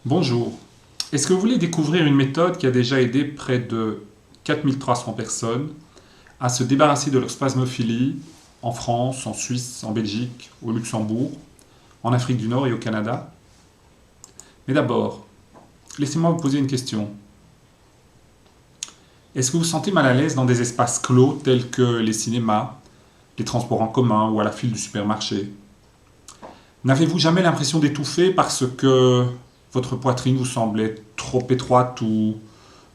Bonjour. Est-ce que vous voulez découvrir une méthode qui a déjà aidé près de 4300 personnes à se débarrasser de leur spasmophilie en France, en Suisse, en Belgique, au Luxembourg, en Afrique du Nord et au Canada? Mais d'abord, laissez-moi vous poser une question. Est-ce que vous vous sentez mal à l'aise dans des espaces clos tels que les cinémas, les transports en commun ou à la file du supermarché? N'avez-vous jamais l'impression d'étouffer parce que votre poitrine vous semblait trop étroite ou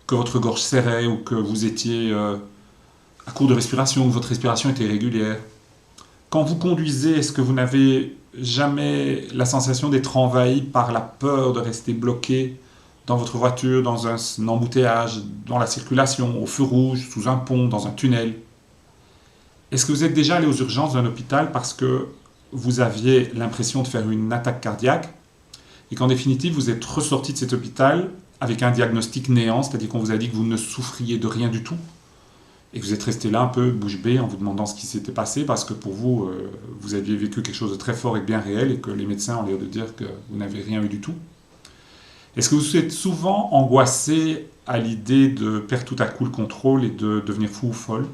que votre gorge serrait ou que vous étiez à court de respiration ou que votre respiration était irrégulière? Quand vous conduisez, est-ce que vous n'avez jamais la sensation d'être envahi par la peur de rester bloqué dans votre voiture, dans un embouteillage, dans la circulation, au feu rouge, sous un pont, dans un tunnel? Est-ce que vous êtes déjà allé aux urgences d'un hôpital parce que vous aviez l'impression de faire une attaque cardiaque et qu'en définitive vous êtes ressorti de cet hôpital avec un diagnostic néant, c'est-à-dire qu'on vous a dit que vous ne souffriez de rien du tout et que vous êtes resté là un peu bouche bée en vous demandant ce qui s'était passé parce que pour vous, vous aviez vécu quelque chose de très fort et de bien réel et que les médecins ont l'air de dire que vous n'avez rien eu du tout? Est-ce que vous êtes souvent angoissé à l'idée de perdre tout à coup le contrôle et de devenir fou ou folle?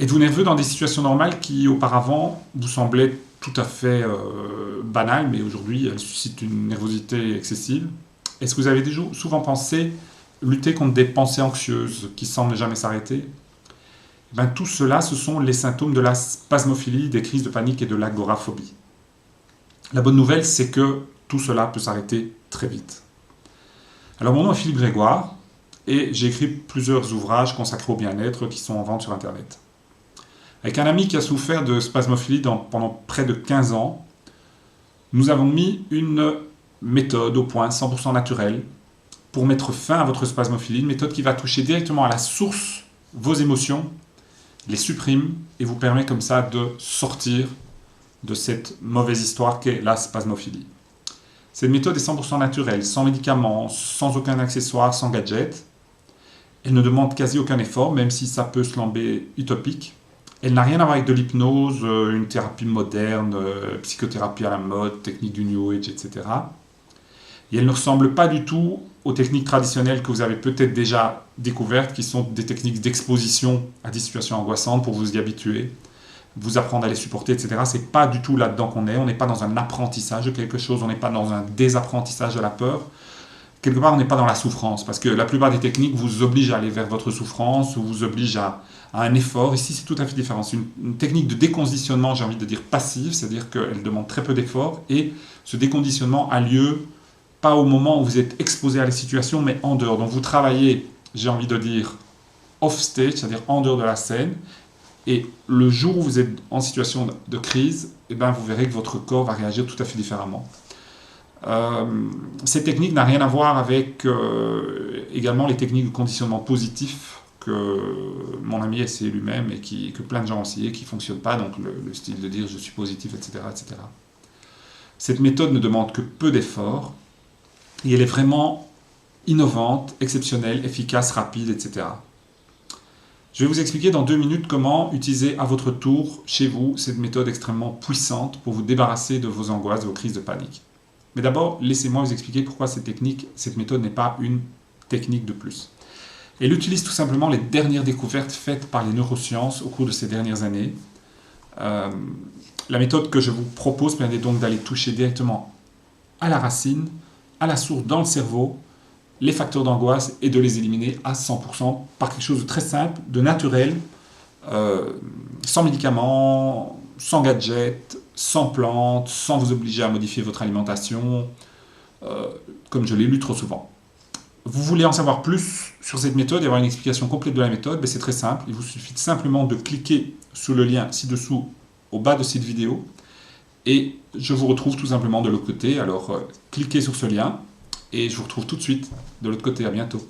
Êtes-vous nerveux dans des situations normales qui auparavant vous semblaient tout à fait banales, mais aujourd'hui elles suscitent une nervosité excessive? Est-ce que vous avez déjà souvent pensé lutter contre des pensées anxieuses qui semblent jamais s'arrêter? Ben, tout cela, ce sont les symptômes de la spasmophilie, des crises de panique et de l'agoraphobie. La bonne nouvelle, c'est que tout cela peut s'arrêter très vite. Alors mon nom est Philippe Grégoire et j'ai écrit plusieurs ouvrages consacrés au bien-être qui sont en vente sur Internet. Avec un ami qui a souffert de spasmophilie pendant près de 15 ans, nous avons mis une méthode au point 100% naturelle pour mettre fin à votre spasmophilie, une méthode qui va toucher directement à la source vos émotions, les supprime et vous permet comme ça de sortir de cette mauvaise histoire qu'est la spasmophilie. Cette méthode est 100% naturelle, sans médicaments, sans aucun accessoire, sans gadget. Elle ne demande quasi aucun effort, même si ça peut sembler utopique. Elle n'a rien à voir avec de l'hypnose, une thérapie moderne, psychothérapie à la mode, technique du New Age, etc. Et elle ne ressemble pas du tout aux techniques traditionnelles que vous avez peut-être déjà découvertes, qui sont des techniques d'exposition à des situations angoissantes pour vous y habituer, vous apprendre à les supporter, etc. C'est pas du tout là-dedans qu'on est. On n'est pas dans un apprentissage de quelque chose, on n'est pas dans un désapprentissage de la peur. Quelque part, on n'est pas dans la souffrance, parce que la plupart des techniques vous obligent à aller vers votre souffrance ou vous obligent à un effort. Ici, c'est tout à fait différent. C'est une technique de déconditionnement, j'ai envie de dire passive, c'est-à-dire qu'elle demande très peu d'effort, et ce déconditionnement a lieu pas au moment où vous êtes exposé à la situation, mais en dehors. Donc vous travaillez, j'ai envie de dire, off-stage, c'est-à-dire en dehors de la scène, et le jour où vous êtes en situation de crise, eh ben, vous verrez que votre corps va réagir tout à fait différemment. Cette technique n'a rien à voir avec également les techniques de conditionnement positif que mon ami a essayé lui-même et que plein de gens ont essayé, qui ne fonctionnent pas, donc le style de dire je suis positif, etc., etc. Cette méthode ne demande que peu d'efforts et elle est vraiment innovante, exceptionnelle, efficace, rapide, etc. Je vais vous expliquer dans 2 minutes comment utiliser à votre tour, chez vous, cette méthode extrêmement puissante pour vous débarrasser de vos angoisses, de vos crises de panique. Mais d'abord, laissez-moi vous expliquer pourquoi cette méthode n'est pas une technique de plus. Elle utilise tout simplement les dernières découvertes faites par les neurosciences au cours de ces dernières années. La méthode que je vous propose permet donc d'aller toucher directement à la racine, à la source dans le cerveau, les facteurs d'angoisse et de les éliminer à 100% par quelque chose de très simple, de naturel, sans médicaments, sans gadgets, sans plantes, sans vous obliger à modifier votre alimentation, comme je l'ai lu trop souvent. Vous voulez en savoir plus sur cette méthode et avoir une explication complète de la méthode? C'est très simple, il vous suffit simplement de cliquer sur le lien ci-dessous au bas de cette vidéo et je vous retrouve tout simplement de l'autre côté. Alors cliquez sur ce lien et je vous retrouve tout de suite de l'autre côté. À bientôt.